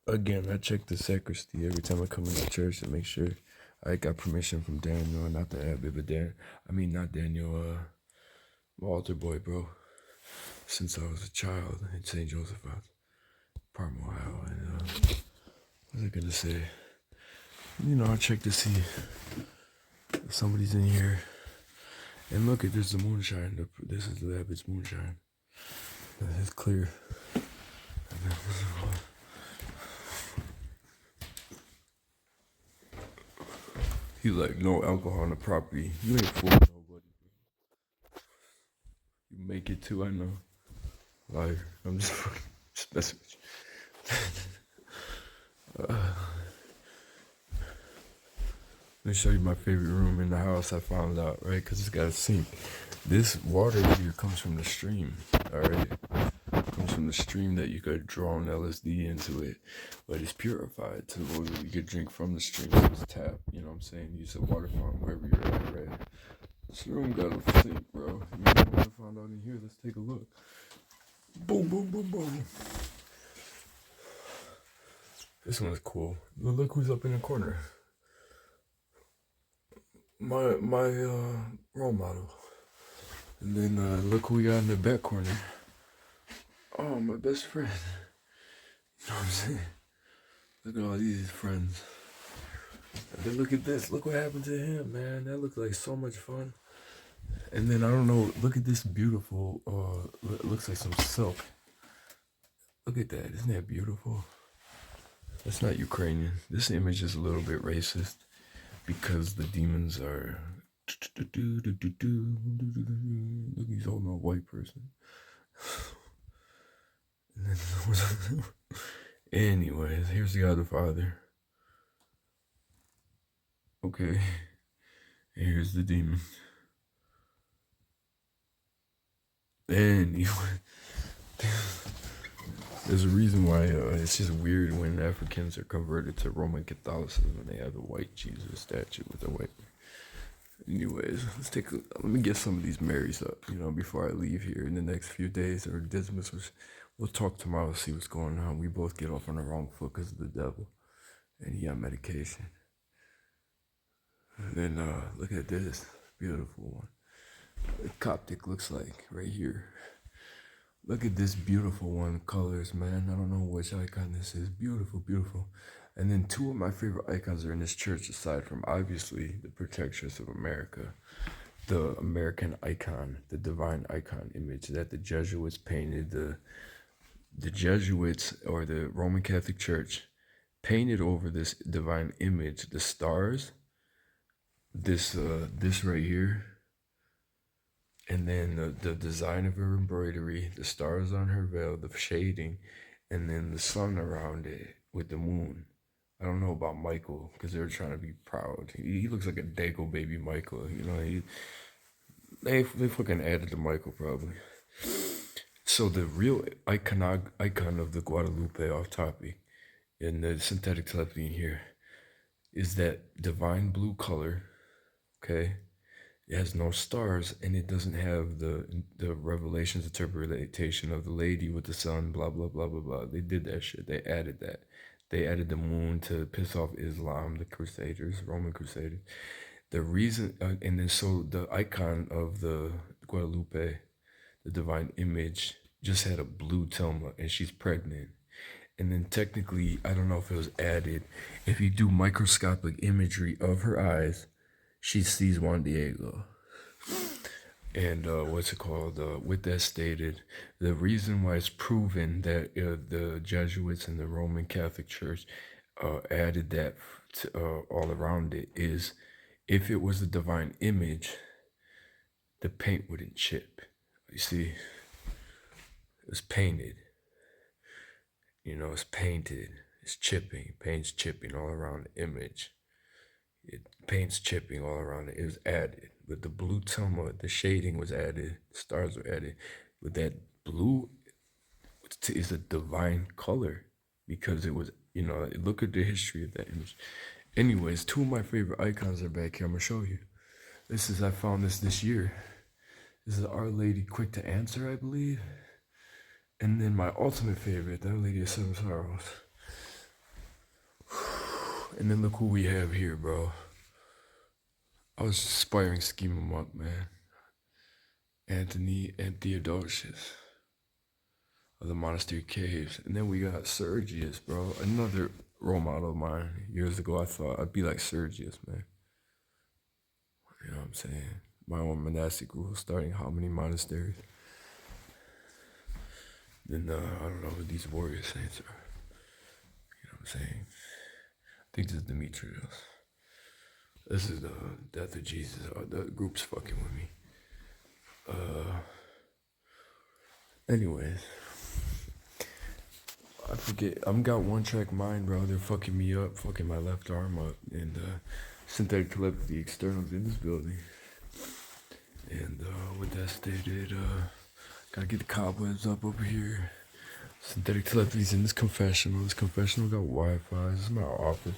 Again, I check the sacristy every time I come into church to make sure I got permission from Daniel, not the abbot, but not Daniel, my altar boy, bro. Since I was a child in St. Joseph's, Parma, Ohio. And, what was I gonna say? I check to see if somebody's in here. And look, there's the moonshine. This is the abbot's moonshine. It's clear. He's like, no alcohol on the property. You ain't fooling nobody. You make it too, I know. Liar. I'm just messing with you. Let me show you my favorite room in the house I found out, right? Because it's got a sink. This water here comes from the stream, alright? Comes from the stream that you could draw an LSD into it. But it's purified to where you could drink from the stream. So it's tap, you know what I'm saying? Use a water fountain wherever you're at, right? This room got a sink, bro. You know what I found out in here? Let's take a look. Boom, boom, boom, boom. This one's cool. Look who's up in the corner. My role model. And then look who we got in the back corner. Oh, my best friend. You know what I'm saying? Look at all these friends. And then look at this. Look what happened to him, man. That looked like so much fun. And then I don't know. Look at this beautiful. It looks like some silk. Look at that. Isn't that beautiful? That's not Ukrainian. This image is a little bit racist because the demons are. Look, he's holding a white person. Anyways, here's the God the Father. Okay. Here's the demon. Anyway. There's a reason why it's just weird when Africans are converted to Roman Catholicism and they have the white Jesus statue with the white. Anyways, let me get some of these Marys up, before I leave here in the next few days. Or Dismas, we'll talk tomorrow, see what's going on. We both get off on the wrong foot because of the devil, and he on medication. And then look at this beautiful one. The Coptic looks like right here. Look at this beautiful one, colors, man. I don't know which icon this is. Beautiful, beautiful. And then two of my favorite icons are in this church, aside from obviously the Protectress of America, the American icon, the divine icon image that the Jesuits painted. The Jesuits, or the Roman Catholic Church, painted over this divine image the stars, this right here, and then the design of her embroidery, the stars on her veil, the shading, and then the sun around it with the moon. I don't know about Michael because they're trying to be proud. He looks like a Dago baby Michael. They fucking added to Michael probably. So the real icon of the Guadalupe off topic in the synthetic telepathy in here is that divine blue color. Okay. It has no stars, and it doesn't have the Revelations interpretation of the lady with the sun, blah, blah, blah, blah, blah. They did that shit. They added that. They added the moon to piss off Islam, the Crusaders, Roman Crusaders. The reason, and then so the icon of the Guadalupe, the divine image, just had a blue tilma, and she's pregnant. And then technically, I don't know if it was added. If you do microscopic imagery of her eyes, she sees Juan Diego. And what's it called? With that stated, the reason why it's proven that the Jesuits and the Roman Catholic Church added that all around it is, if it was a divine image, the paint wouldn't chip. You see, it's painted. It's painted. It's chipping. Paint's chipping all around the image. Paint's chipping all around it. It was added. With the blue tilma, the shading was added. The stars were added. With that blue, is a divine color because it was, look at the history of that image. Anyways, two of my favorite icons are back here. I'm going to show you. I found this year. This is Our Lady Quick to Answer, I believe. And then my ultimate favorite, Our Lady of Seven Sorrows. And then look who we have here, bro. I was aspiring to scheme him up, man. Anthony and Theodosius of the Monastery Caves. And then we got Sergius, bro. Another role model of mine. Years ago, I thought I'd be like Sergius, man. You know what I'm saying? My own monastic rule, starting how many monasteries. Then, I don't know who these warrior saints are. You know what I'm saying? I think this is Demetrius. This is the death of Jesus. The group's fucking with me. Anyways, I forget. I've got one track mind, bro. They're fucking me up, fucking my left arm up, and synthetic telepathy externals in this building. And with that stated, gotta get the cobwebs up over here. Synthetic telepathy's in this confessional. This confessional got Wi-Fi. This is my office.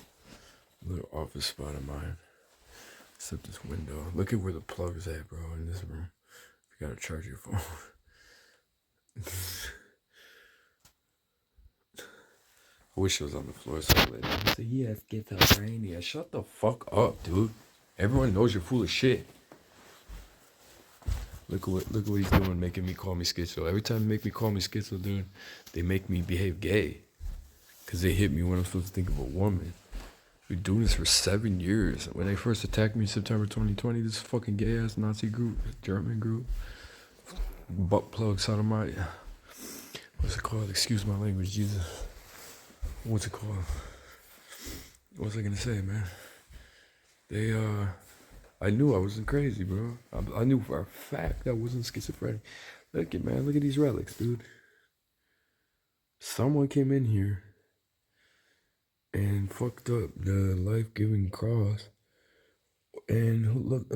Little office spot of mine. Except this window. Look at where the plug's at, bro, in this room. You gotta charge your phone. I wish it was on the floor so I let him say, yes, schizophrenia. Shut the fuck up, dude. Everyone knows you're full of shit. Look what he's doing, making me call me schizo. Every time they make me call me schizo, dude, they make me behave gay. Because they hit me when I'm supposed to think of a woman. We've been doing this for 7 years. When they first attacked me in September 2020, this fucking gay-ass Nazi group, German group, butt plug sodomite. What's it called? Excuse my language, Jesus. What's it called? What was I gonna say, man? They, I knew I wasn't crazy, bro. I knew for a fact I wasn't schizophrenic. Look at, man, look at these relics, dude. Someone came in here and fucked up the life-giving cross. And look,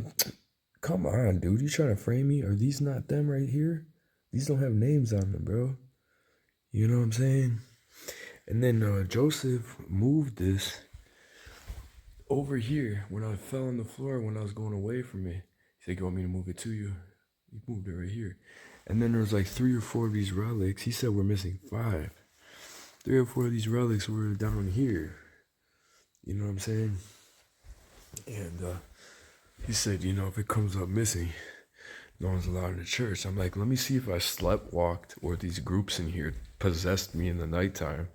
come on, dude. You trying to frame me? Are these not them right here? These don't have names on them, bro. You know what I'm saying? And then Joseph moved this over here when I fell on the floor when I was going away from it. He said, you want me to move it to you? He moved it right here. And then there was like 3 or 4 of these relics. He said we're missing 5. 3 or 4 of these relics were down here. You know what I'm saying? And he said, you know, if it comes up missing, no one's allowed in the church. I'm like, let me see if I sleptwalked or these groups in here possessed me in the nighttime.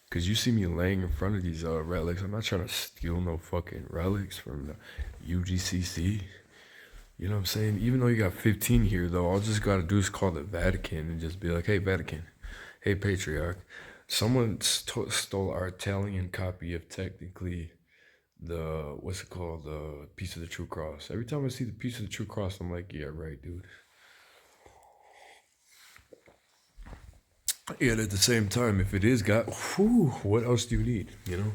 Because you see me laying in front of these relics. I'm not trying to steal no fucking relics from the UGCC. You know what I'm saying? Even though you got 15 here, though, all I just got to do is call the Vatican and just be like, hey, Vatican. Hey, Patriarch. Someone stole our Italian copy of technically the, what's it called? The Piece of the True Cross. Every time I see the Piece of the True Cross, I'm like, yeah, right, dude. Yet at the same time, if it is God, whew, what else do you need, you know?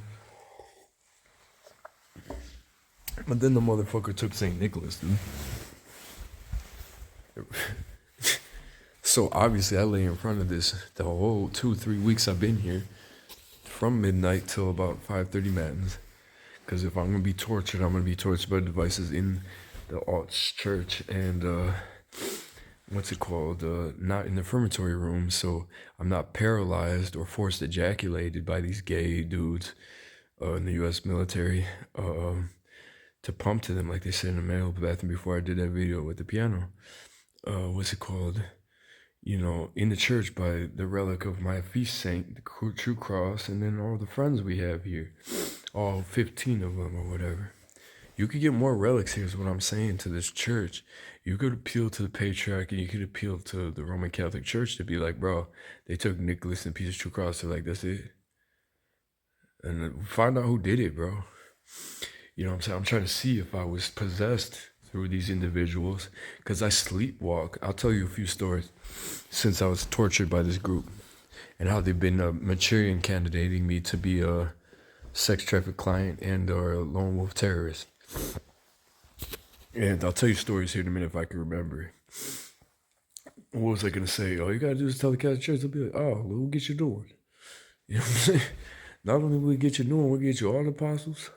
But then the motherfucker took St. Nicholas, dude. So obviously I lay in front of this the whole 2-3 weeks I've been here, from midnight till about 5:30 matins. Because if I'm going to be tortured, I'm going to be tortured by devices in the Alts church and, what's it called, not in the infirmary room, so I'm not paralyzed or forced ejaculated by these gay dudes in the U.S. military to pump to them like they said in the male bathroom before I did that video with the piano. What's it called? You know, in the church by the relic of my feast saint, the True Cross, and then all the friends we have here, all 15 of them or whatever. You could get more relics, here's what I'm saying, to this church. You could appeal to the Patriarch and you could appeal to the Roman Catholic Church to be like, bro, they took Nicholas and Piece of True Cross. They're like, that's it. And find out who did it, bro. You know what I'm saying? I'm trying to see if I was possessed through these individuals because I sleepwalk. I'll tell you a few stories since I was tortured by this group and how they've been Manchurian candidating me to be a sex traffic client and or a lone wolf terrorist. And I'll tell you stories here in a minute if I can remember. What was I going to say? All you got to do is tell the Catholic Church. They'll be like, oh, we'll get you new one. You know what I'm saying? Not only will we get you new one, we'll get you all the apostles.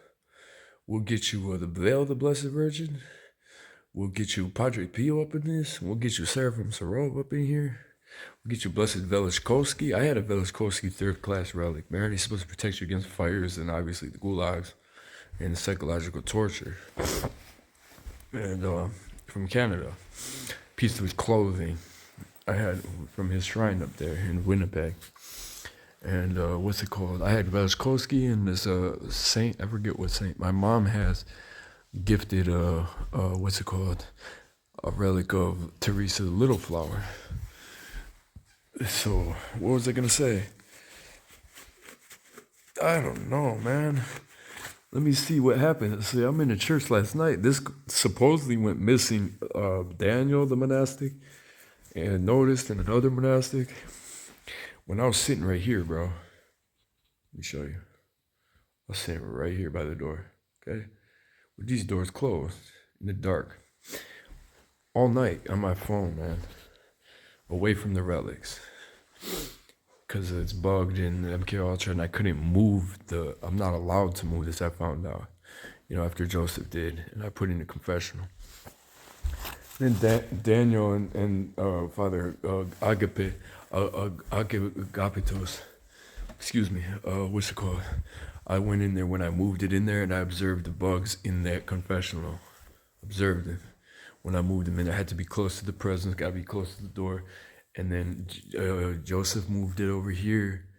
We'll get you the veil of the Blessed Virgin. We'll get you Padre Pio up in this. We'll get you Seraphim Sarov up in here. We'll get you blessed Velishkovsky. I had a Velishkovsky third class relic, man. He's supposed to protect you against fires and obviously the gulags and the psychological torture. And from Canada, piece of his clothing I had from his shrine up there in Winnipeg. And what's it called? I had Velishkovsky and this saint. I forget what saint. My mom has gifted what's it called? A relic of Teresa the Little Flower. So what was I gonna say? I don't know, man. Let me see what happened. See, I'm in the church last night. This supposedly went missing. Daniel, the monastic, and noticed in another monastic. When I was sitting right here, bro. Let me show you. I was sitting right here by the door. Okay, with these doors closed in the dark, all night on my phone, man, away from the relics, because it's bugged in MK Ultra, and I couldn't move I'm not allowed to move this. I found out, after Joseph did, and I put in a confessional. Then Daniel and Father Agapitos, excuse me, what's it called? I went in there when I moved it in there, and I observed the bugs in that confessional. Observed it. When I moved them in, I had to be close to the presence, got to be close to the door. And then Joseph moved it over here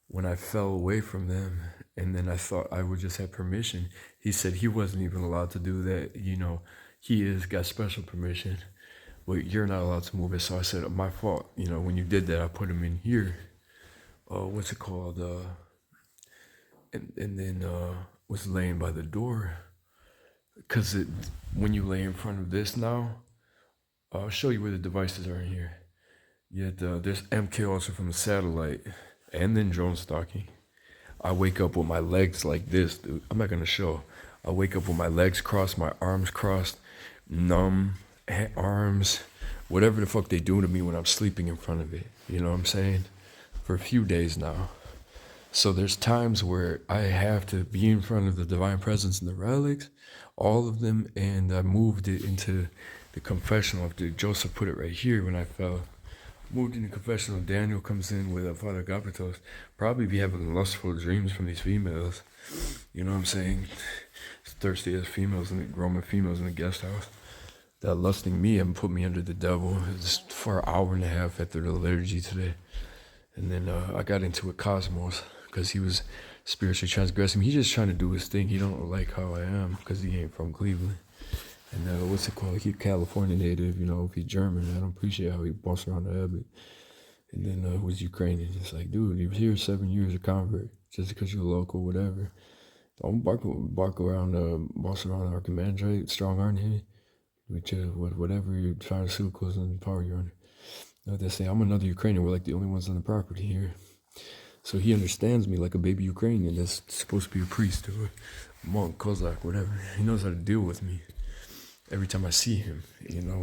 when I fell away from them. And then I thought I would just have permission. He said he wasn't even allowed to do that. He got special permission, but you're not allowed to move it. So I said, my fault. When you did that, I put him in here. What's it called? And then was laying by the door. Because when you lay in front of this now, I'll show you where the devices are in here. Yet there's MK also from the satellite, and then drone stalking. I wake up with my legs like this, dude. I'm not gonna show. I wake up with my legs crossed, my arms crossed, numb arms, whatever the fuck they do to me when I'm sleeping in front of it. You know what I'm saying? For a few days now. So there's times where I have to be in front of the divine presence and the relics, all of them, and I moved it into the confessional. After Joseph put it right here when I fell. Moved in the confessional. Daniel comes in with Father Agapitos. Probably be having lustful dreams from these females. You know what I'm saying? Thirsty as females and Roman females in the guest house. That lusting me and put me under the devil. Just for an hour and a half after the liturgy today. And then I got into it Cosmos because he was spiritually transgressing. He's just trying to do his thing. He don't like how I am because he ain't from Cleveland. And what's it called? He's California native, if he's German. I don't appreciate how he bossed around the habit. And then was Ukrainian. It's like, dude, he was here 7 years a convert. Just because you're local, whatever. Don't bark around, boss around Archimandrite, strong arm him. Whatever you're trying to sue, close on the power you're under. They say, I'm another Ukrainian. We're like the only ones on the property here. So he understands me like a baby Ukrainian that's supposed to be a priest or a monk, Kozak, whatever. He knows how to deal with me. Every time I see him,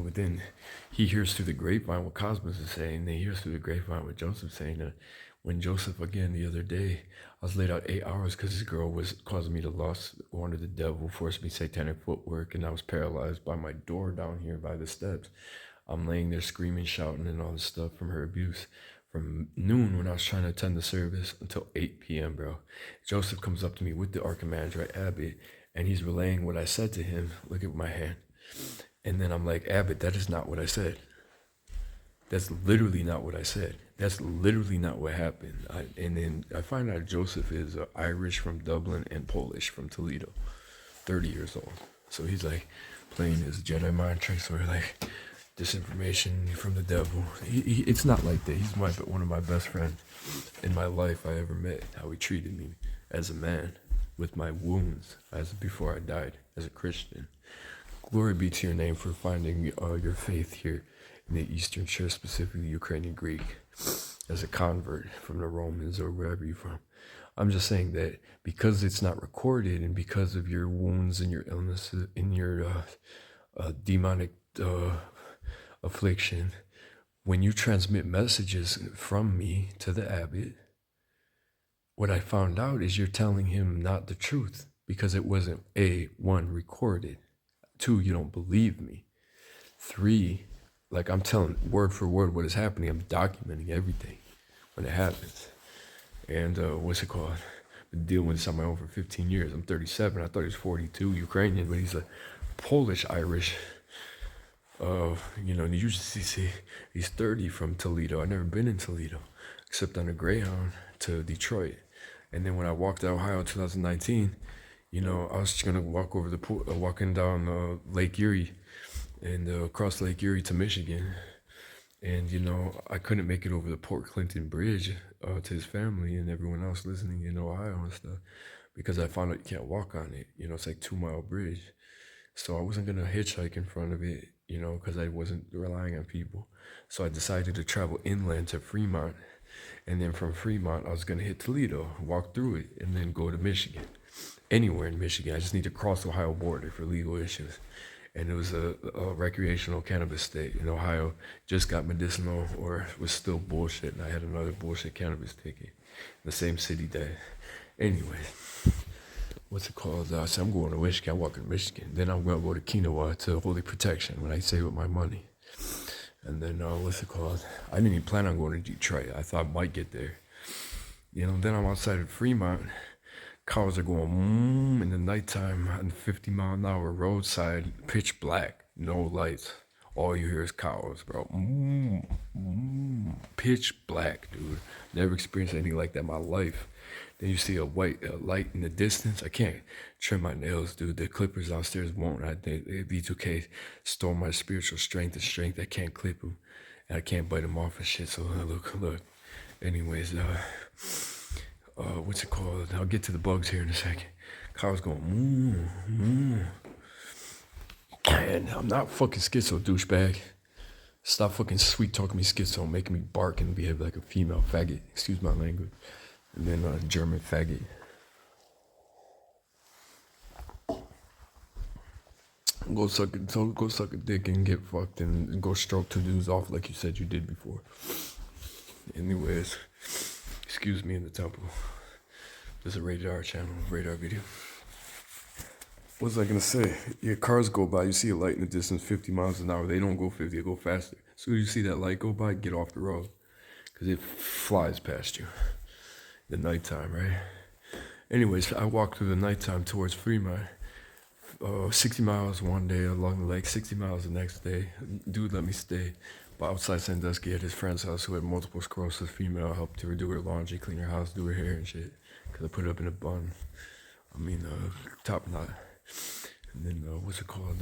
but then he hears through the grapevine what Cosmos is saying. Then he hears through the grapevine what Joseph's saying. That when Joseph, again, the other day, I was laid out 8 hours because this girl was causing me to lust, go under the devil, forced me satanic footwork, and I was paralyzed by my door down here by the steps. I'm laying there screaming, shouting, and all this stuff from her abuse. From noon when I was trying to attend the service until 8 p.m., bro. Joseph comes up to me with the Archimandrite Abbot, and he's relaying what I said to him. Look at my hand. And then I'm like, Abbott, that is not what I said. That's literally not what I said. That's literally not what happened. And then I find out Joseph is Irish from Dublin and Polish from Toledo, 30 years old. So he's like playing his Jedi mind tricks or like disinformation from the devil. It's not like that. He's one of my best friends in my life I ever met. How he treated me as a man with my wounds as before I died as a Christian. Glory be to your name for finding your faith here in the Eastern Church, specifically Ukrainian Greek, as a convert from the Romans or wherever you're from. I'm just saying that because it's not recorded and because of your wounds and your illnesses and your demonic affliction, when you transmit messages from me to the abbot, what I found out is you're telling him not the truth because it wasn't one, recorded. 2, you don't believe me. 3, Like I'm telling word for word what is happening. I'm documenting everything when it happens. And what's it called? Been dealing with this on my own for 15 years. I'm 37. I thought he was 42, Ukrainian, but he's a Polish Irish. You usually see he's 30 from Toledo. I've never been in Toledo except on a Greyhound to Detroit. And then when I walked to Ohio in 2019, I was just gonna walk over the pool, walking down Lake Erie and across Lake Erie to Michigan. And I couldn't make it over the Port Clinton Bridge to his family and everyone else listening in Ohio and stuff because I found out you can't walk on it. It's like 2 mile bridge. So I wasn't gonna hitchhike in front of it, because I wasn't relying on people. So I decided to travel inland to Fremont, and then from Fremont I was gonna hit Toledo, walk through it, and then go to Michigan. Anywhere in Michigan, I just need to cross the Ohio border for legal issues. And it was a recreational cannabis state. In Ohio, just got medicinal or was still bullshit, and I had another bullshit cannabis ticket in the same city that. Anyway, what's it called? I said, I'm going to Michigan. I'm walking to Michigan. Then I'm going to go to Kinawa to Holy Protection when I save up my money. And then, what's it called? I didn't even plan on going to Detroit. I thought I might get there. Then I'm outside of Fremont. Cars are going in the nighttime on 50-mile-an-hour roadside, pitch black, no lights. All you hear is cows, bro. Pitch black, dude. Never experienced anything like that in my life. Then you see a white light in the distance. I can't trim my nails, dude. The clippers downstairs won't. B2K stole my spiritual strength and strength. I can't clip them, and I can't bite them off and shit. So look. Anyways, what's it called? I'll get to the bugs here in a second. Kyle's going, and I'm not fucking schizo, douchebag. Stop fucking sweet talking me schizo, making me bark and behave like a female faggot. Excuse my language. And then German faggot. Go suck a dick and get fucked and go stroke two dudes off like you said you did before. Anyways, excuse me in the temple. There's a rated R channel, radar video. What was I gonna say? Yeah, cars go by, you see a light in the distance, 50 miles an hour. They don't go 50, they go faster. As soon as you see that light go by, get off the road. Because it flies past you. The nighttime, right? Anyways, I walked through the nighttime towards Fremont. 60 miles one day along the lake, 60 miles the next day. Dude let me stay. But outside Sandusky at his friend's house who had multiple sclerosis, female, helped her do her laundry, clean her house, do her hair and shit. Because I put it up in a bun. Top knot. And then, what's it called?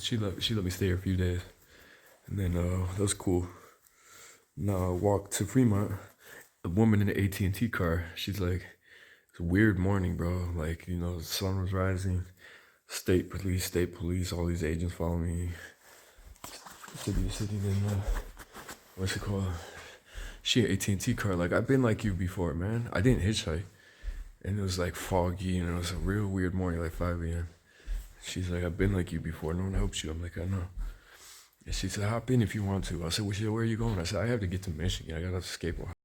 She let me stay here a few days. And then, that was cool. Now I walked to Fremont. A woman in an AT&T car, she's like, it's a weird morning, bro. Like, the sun was rising. State police, all these agents follow me. City to city, then, what's it called? She an AT&T car. Like, I've been like you before, man. I didn't hitchhike. And it was like foggy, and it was a real weird morning, like 5 a.m. She's like, I've been like you before. No one helps you. I'm like, I know. And she said, hop in if you want to. I said, where are you going? I said, I have to get to Michigan. I got to escape Ohio.